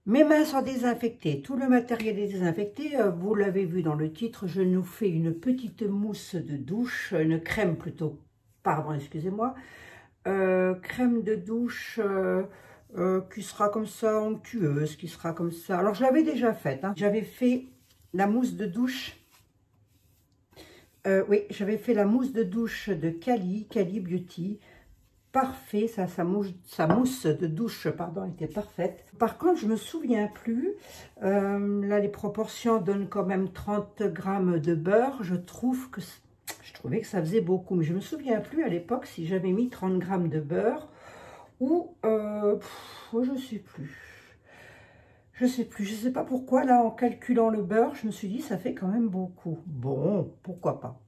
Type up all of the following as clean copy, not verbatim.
Mes mains sont désinfectées, tout le matériel est désinfecté. Vous l'avez vu dans le titre, je nous fais une petite mousse de douche, une crème plutôt, pardon, excusez-moi. Crème de douche qui sera comme ça, onctueuse, qui sera comme ça. Alors, je l'avais déjà faite, hein. J'avais fait la mousse de douche. Oui, j'avais fait la mousse de douche de Cali Beauty. Parfait, sa mousse de douche, pardon, était parfaite. Par contre, je me souviens plus. Là, les proportions donnent quand même 30 grammes de beurre. Je trouvais que ça faisait beaucoup, mais je me souviens plus à l'époque si j'avais mis 30 grammes de beurre ou je sais plus. Je sais plus, je sais pas pourquoi, là, en calculant le beurre, je me suis dit, ça fait quand même beaucoup. Bon, pourquoi pas,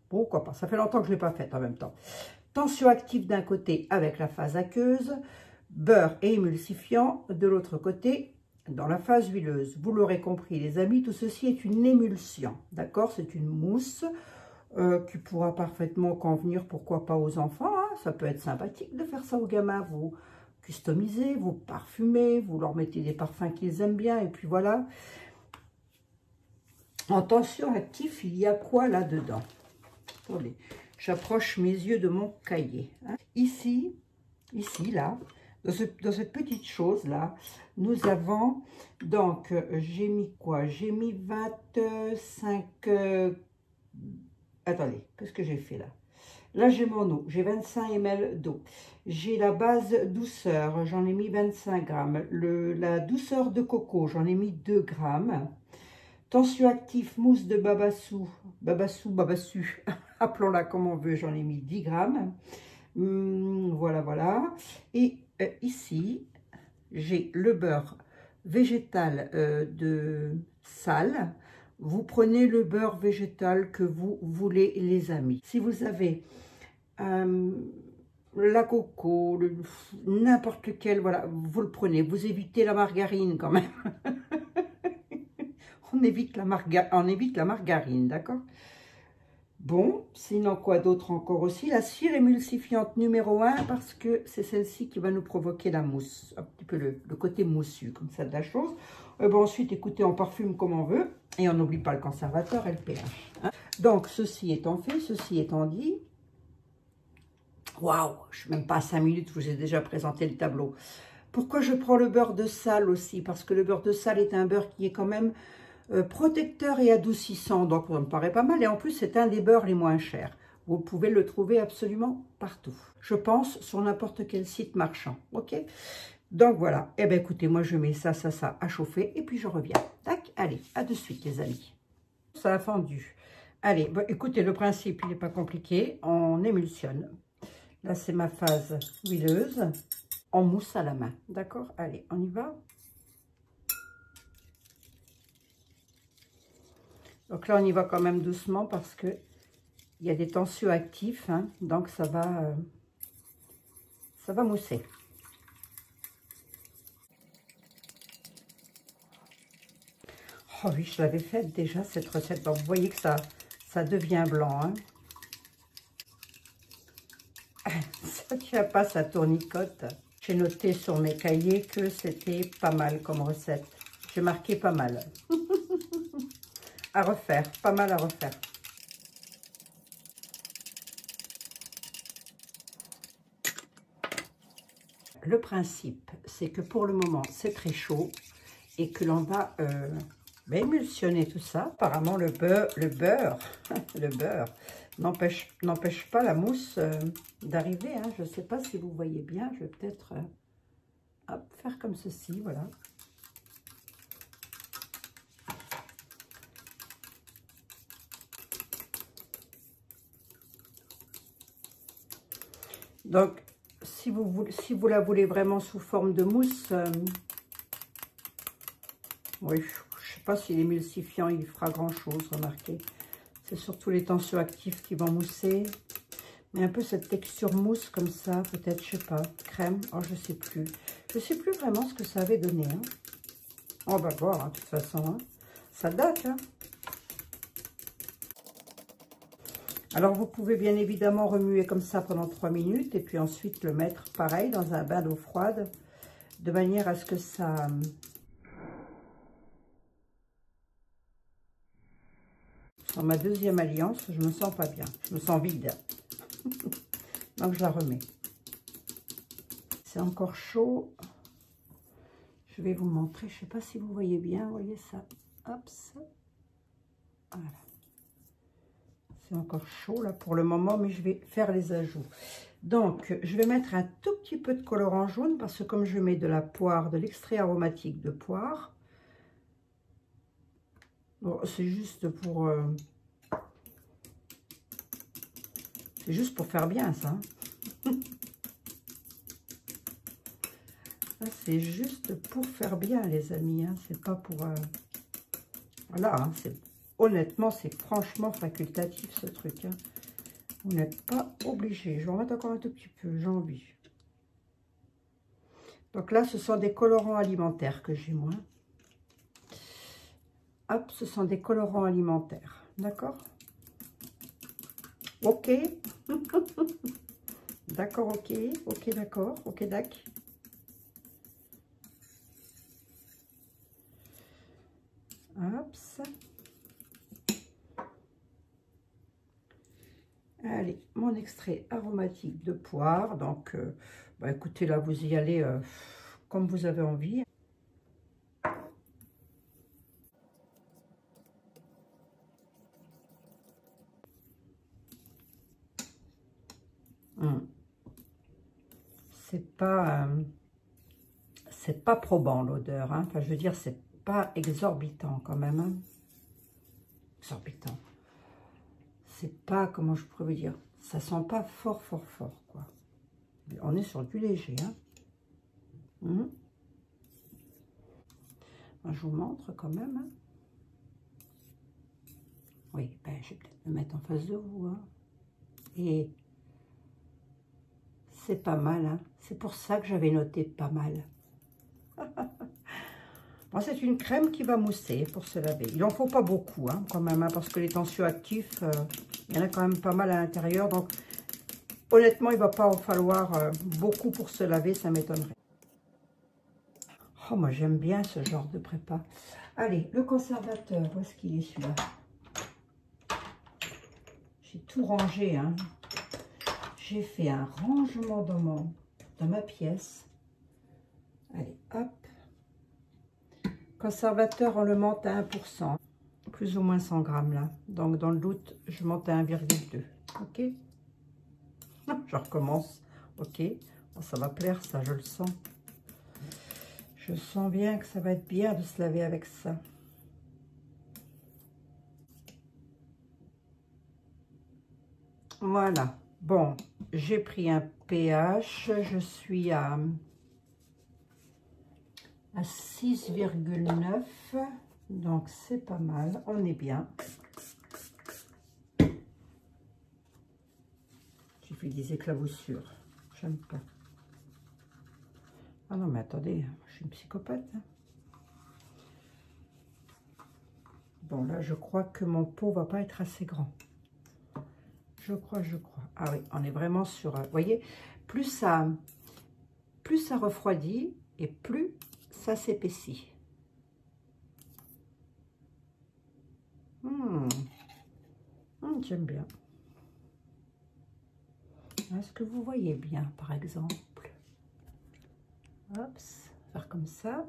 ça fait longtemps que je ne l'ai pas faite en même temps. Tension active d'un côté avec la phase aqueuse, beurre et émulsifiant de l'autre côté dans la phase huileuse. Vous l'aurez compris, les amis, tout ceci est une émulsion, d'accord? C'est une mousse qui pourra parfaitement convenir, pourquoi pas aux enfants, hein? Ça peut être sympathique de faire ça aux gamins, vous customisez, vous parfumez, vous leur mettez des parfums qu'ils aiment bien, et puis voilà. En tension active, il y a quoi là-dedans? Attendez, j'approche mes yeux de mon cahier. Hein. Ici, là, dans cette petite chose-là, nous avons, donc, j'ai mis quoi? J'ai mis 25... attendez, qu'est-ce que j'ai fait là? Là, j'ai mon eau, j'ai 25 ml d'eau. J'ai la base douceur, j'en ai mis 25 grammes. La douceur de coco, j'en ai mis 2 grammes. Tension actif, mousse de babassou, appelons-la comme on veut, j'en ai mis 10 grammes. Voilà. Et ici, j'ai le beurre végétal de Salle. Vous prenez le beurre végétal que vous voulez, les amis. Si vous avez la coco, n'importe lequel, voilà, vous le prenez. Vous évitez la margarine quand même. On évite la margarine, d'accord? Bon, sinon quoi d'autre encore aussi? La cire émulsifiante numéro 1, parce que c'est celle-ci qui va nous provoquer la mousse. Un petit peu le côté moussu, comme ça, de la chose. Bon, ensuite, écoutez, on parfume comme on veut. Et on n'oublie pas le conservateur et le pH. Hein. Donc, ceci étant fait, ceci étant dit... Waouh, je ne suis même pas à 5 minutes, je vous ai déjà présenté le tableau. Pourquoi je prends le beurre de Salle aussi? Parce que le beurre de Salle est un beurre qui est quand même protecteur et adoucissant, donc ça me paraît pas mal. Et en plus, c'est un des beurres les moins chers. Vous pouvez le trouver absolument partout. Je pense sur n'importe quel site marchand, ok? Donc voilà, eh bien écoutez, moi je mets ça à chauffer et puis je reviens. Tac, allez, à de suite les amis. Ça a fondu. Allez, bon, écoutez, le principe, il n'est pas compliqué, on émulsionne. Là, c'est ma phase huileuse. On mousse à la main. D'accord? Allez, on y va. Donc là, on y va quand même doucement parce que il y a des tensioactifs. Hein, donc, ça va mousser. Oh oui, je l'avais faite déjà, cette recette. Donc, vous voyez que ça devient blanc. Hein. Ça tient pas, ça tournicote. J'ai noté sur mes cahiers que c'était pas mal comme recette. J'ai marqué pas mal. À refaire, pas mal à refaire. Le principe, c'est que pour le moment, c'est très chaud et que l'on va émulsionner tout ça. Apparemment, le beurre n'empêche pas la mousse d'arriver. Hein. Je ne sais pas si vous voyez bien. Je vais peut-être faire comme ceci, voilà. Donc, si vous la voulez vraiment sous forme de mousse, oui, je ne sais pas si l'émulsifiant il fera grand chose, remarquez. C'est surtout les tensioactifs qui vont mousser. Mais un peu cette texture mousse comme ça, peut-être, je sais pas, crème, oh je sais plus. Je sais plus vraiment ce que ça avait donné. Hein. On va voir, hein, de toute façon. Hein. Ça date, hein. Alors, vous pouvez bien évidemment remuer comme ça pendant 3 minutes et puis ensuite le mettre pareil dans un bain d'eau froide de manière à ce que ça Dans ma deuxième alliance, je me sens pas bien. Je me sens vide. Donc, je la remets. C'est encore chaud. Je vais vous montrer. Je ne sais pas si vous voyez bien. Vous voyez ça? Hop, ça. Voilà. C'est encore chaud là pour le moment, mais je vais faire les ajouts. Donc, je vais mettre un tout petit peu de colorant jaune parce que comme je mets de la poire, de l'extrait aromatique de poire, bon, c'est juste pour... c'est juste pour faire bien ça. C'est juste pour faire bien les amis. Hein. C'est pas pour... voilà, hein, honnêtement, c'est franchement facultatif ce truc. Hein. Vous n'êtes pas obligé. Je vais en mettre encore un tout petit peu, j'ai envie. Donc là, ce sont des colorants alimentaires que j'ai moi. Hop, ce sont des colorants alimentaires. D'accord? Ok. D'accord, ok. Ok, d'accord. Ok, d'accord. Hop, ça. Allez, mon extrait aromatique de poire. Donc, bah, écoutez, là, vous y allez comme vous avez envie. C'est pas probant l'odeur. Hein. Enfin, je veux dire, c'est pas exorbitant quand même. Hein. Exorbitant. C'est pas, comment je pourrais vous dire, ça sent pas fort, fort, fort, quoi. On est sur du léger, hein. Je vous montre quand même. Hein. Oui, ben, je vais peut-être me mettre en face de vous. Hein. Et c'est pas mal, hein. C'est pour ça que j'avais noté pas mal. Bon, c'est une crème qui va mousser pour se laver. Il n'en faut pas beaucoup, hein, quand même, hein, parce que les tensioactifs, il y en a quand même pas mal à l'intérieur. Donc, honnêtement, il ne va pas en falloir beaucoup pour se laver, ça m'étonnerait. Oh, moi, j'aime bien ce genre de prépa. Allez, le conservateur, où est-ce qu'il est celui-là? J'ai tout rangé, hein. J'ai fait un rangement dans ma pièce. Allez, hop. Conservateur, on le monte à 1%. Plus ou moins 100 grammes, là. Donc, dans le doute, je monte à 1,2. OK? Je recommence. OK. Bon, ça va plaire, ça, je le sens. Je sens bien que ça va être bien de se laver avec ça. Voilà. Bon, j'ai pris un pH. Je suis à 6,9. Donc, c'est pas mal. On est bien. J'ai fait des éclaboussures. J'aime pas. Ah non, mais attendez, je suis une psychopathe. Hein. Bon, là, je crois que mon pot va pas être assez grand. Je crois. Ah oui, on est vraiment sur... Vous voyez, plus ça refroidit et plus ça s'épaissit. J'aime bien. Est-ce que vous voyez bien, par exemple? Hop, faire comme ça.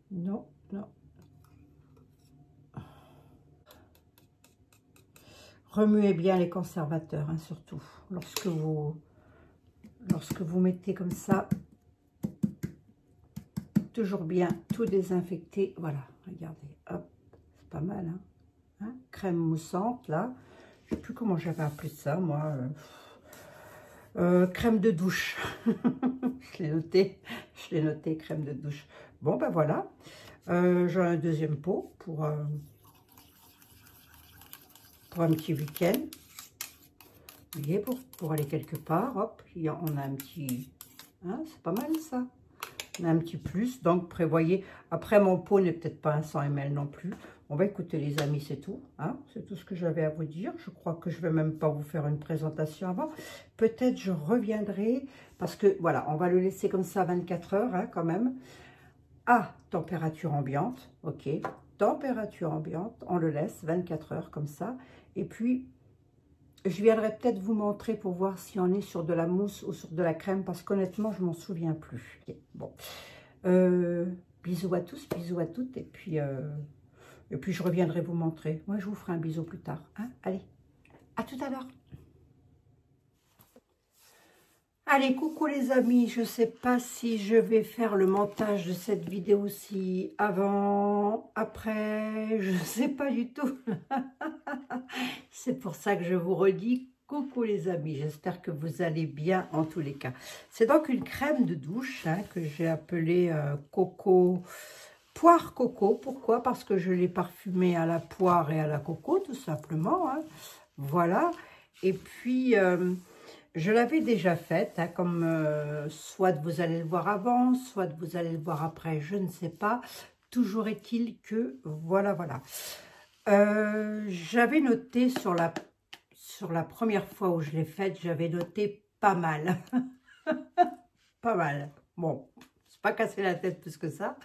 Non, non. Remuez bien les conservateurs, hein, surtout. Lorsque vous mettez comme ça, toujours bien tout désinfecter. Voilà, regardez, hop, c'est pas mal, hein. Hein, crème moussante, là. Je ne sais plus comment j'avais appelé ça, moi. Crème de douche. Je l'ai noté, crème de douche. Bon, ben voilà. J'ai un deuxième pot pour un petit week-end. Vous voyez, pour aller quelque part, hop, on a un petit... Hein, c'est pas mal ça. un petit plus, donc prévoyez. Après, mon pot n'est peut-être pas un 100 ml non plus. On va écouter les amis, c'est tout. Hein, c'est tout ce que j'avais à vous dire. Je crois que je ne vais même pas vous faire une présentation avant. Peut-être je reviendrai, parce que voilà, on va le laisser comme ça 24 heures hein, quand même. À température ambiante, ok. Température ambiante, on le laisse 24 heures comme ça. Et puis, je viendrai peut-être vous montrer pour voir si on est sur de la mousse ou sur de la crème, parce qu'honnêtement, je m'en souviens plus. Okay, bon. Bisous à tous, bisous à toutes, et puis je reviendrai vous montrer. Moi, je vous ferai un bisou plus tard. Hein. Allez, à tout à l'heure. Allez, coucou les amis, je ne sais pas si je vais faire le montage de cette vidéo-ci avant, après, je ne sais pas du tout. C'est pour ça que je vous redis coucou les amis, j'espère que vous allez bien en tous les cas. C'est donc une crème de douche hein, que j'ai appelée poire coco. Pourquoi? Parce que je l'ai parfumée à la poire et à la coco tout simplement. Hein. Voilà, et puis... je l'avais déjà faite, hein, comme soit vous allez le voir avant, soit vous allez le voir après, je ne sais pas. Toujours est-il que, voilà. J'avais noté sur la première fois où je l'ai faite, j'avais noté pas mal. Pas mal. Bon, c'est pas cassé la tête plus que ça.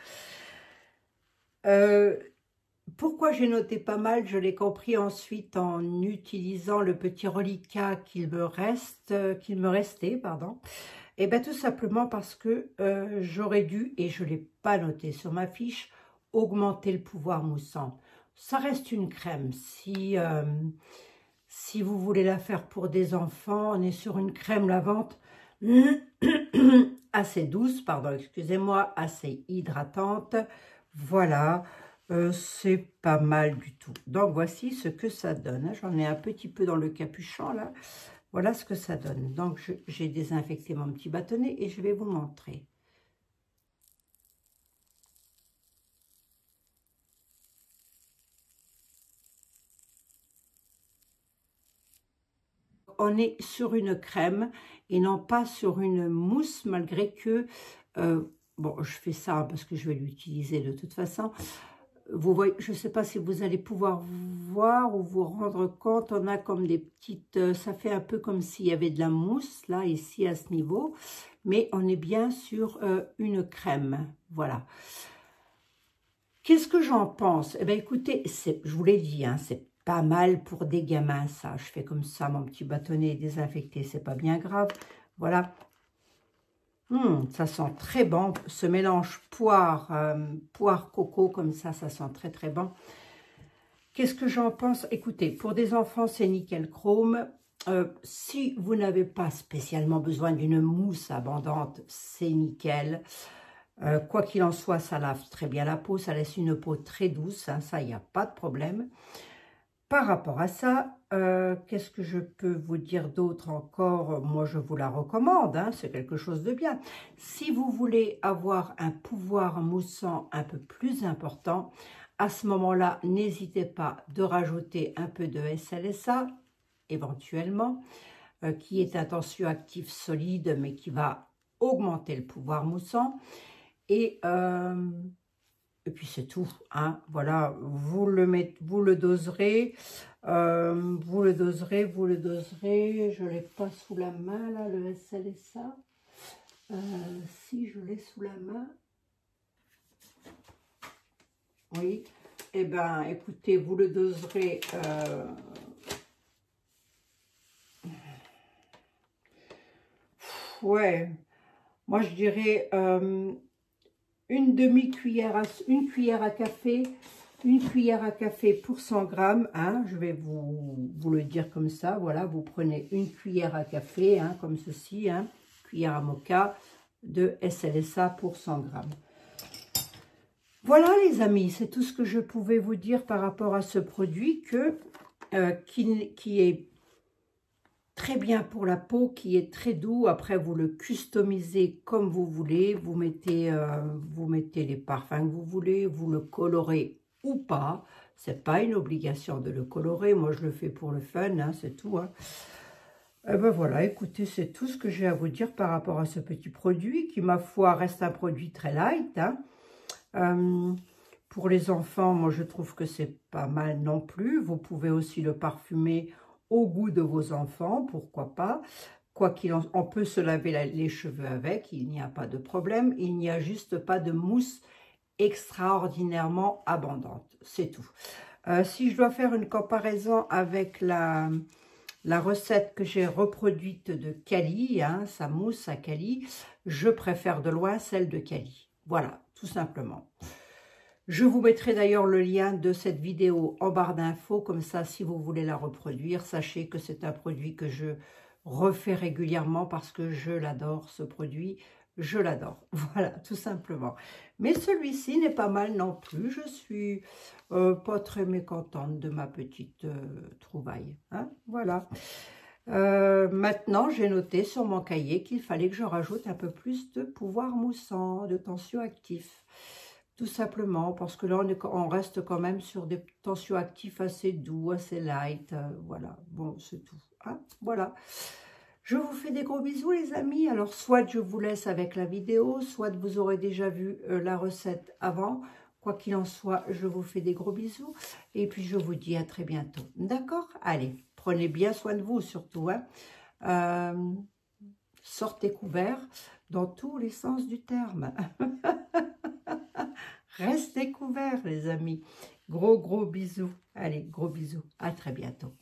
Pourquoi j'ai noté pas mal? Je l'ai compris ensuite en utilisant le petit reliquat qu'il me restait, pardon. Et bien tout simplement parce que j'aurais dû, et je ne l'ai pas noté sur ma fiche, augmenter le pouvoir moussant. Ça reste une crème. Si vous voulez la faire pour des enfants, on est sur une crème lavante assez douce, pardon, excusez-moi, assez hydratante. Voilà. C'est pas mal du tout. Donc, voici ce que ça donne. J'en ai un petit peu dans le capuchon, là. Voilà ce que ça donne. Donc, j'ai désinfecté mon petit bâtonnet et je vais vous montrer. On est sur une crème et non pas sur une mousse, malgré que... bon, je fais ça parce que je vais l'utiliser de toute façon. Vous voyez, je ne sais pas si vous allez pouvoir voir ou vous rendre compte, on a comme des petites, ça fait un peu comme s'il y avait de la mousse, là, ici, à ce niveau, mais on est bien sur une crème, voilà. Qu'est-ce que j'en pense? Eh bien, écoutez, je vous l'ai dit, hein, c'est pas mal pour des gamins, ça. Je fais comme ça, mon petit bâtonnet est désinfecté, c'est pas bien grave, voilà. Ça sent très bon, ce mélange poire coco comme ça sent très très bon. Qu'est-ce que j'en pense? Écoutez, pour des enfants c'est nickel chrome. Si vous n'avez pas spécialement besoin d'une mousse abondante, c'est nickel. Quoi qu'il en soit, ça lave très bien la peau, ça laisse une peau très douce, hein, ça il n'y a pas de problème. Par rapport à ça, qu'est-ce que je peux vous dire d'autre encore? Moi, je vous la recommande, hein, c'est quelque chose de bien. Si vous voulez avoir un pouvoir moussant un peu plus important, à ce moment-là, n'hésitez pas de rajouter un peu de SLSA, éventuellement, qui est un tensioactif solide, mais qui va augmenter le pouvoir moussant. Et puis c'est tout, hein. Voilà, vous le doserez, je l'ai pas sous la main là, le SLSA, si je l'ai sous la main, oui, et ben écoutez, vous le doserez, ouais, moi je dirais, une cuillère à café pour 100 grammes, hein, je vais vous le dire comme ça, voilà, vous prenez une cuillère à café, hein, comme ceci, hein, cuillère à moka de SLSA pour 100 grammes. Voilà les amis, c'est tout ce que je pouvais vous dire par rapport à ce produit qui est très bien pour la peau, qui est très doux. Après, vous le customisez comme vous voulez. Vous mettez les parfums que vous voulez. Vous le colorez ou pas. C'est pas une obligation de le colorer. Moi, je le fais pour le fun, hein, c'est tout. Hein. Et ben voilà, écoutez, c'est tout ce que j'ai à vous dire par rapport à ce petit produit qui, ma foi, reste un produit très light. Hein. Pour les enfants, moi, je trouve que c'est pas mal non plus. Vous pouvez aussi le parfumer au goût de vos enfants, pourquoi pas. Quoi qu'il en soit, on peut se laver les cheveux avec, il n'y a pas de problème. Il n'y a juste pas de mousse extraordinairement abondante, c'est tout. Si je dois faire une comparaison avec la recette que j'ai reproduite de Cali, hein, sa mousse à Cali, je préfère de loin celle de Cali. Voilà, tout simplement. Je vous mettrai d'ailleurs le lien de cette vidéo en barre d'infos, comme ça, si vous voulez la reproduire, sachez que c'est un produit que je refais régulièrement parce que je l'adore, ce produit, je l'adore. Voilà, tout simplement. Mais celui-ci n'est pas mal non plus, je suis pas très mécontente de ma petite trouvaille. Hein, voilà. Maintenant, j'ai noté sur mon cahier qu'il fallait que je rajoute un peu plus de pouvoir moussant, de tensioactif. Tout simplement, parce que là, on reste quand même sur des tensioactifs assez doux, assez light. Voilà, bon, c'est tout. Hein, voilà. Je vous fais des gros bisous, les amis. Alors, soit je vous laisse avec la vidéo, soit vous aurez déjà vu la recette avant. Quoi qu'il en soit, je vous fais des gros bisous. Et puis, je vous dis à très bientôt. D'accord? Allez, prenez bien soin de vous, surtout. Hein. Sortez couverts dans tous les sens du terme. Restez couverts, les amis. Gros bisous. Allez, gros bisous. À très bientôt.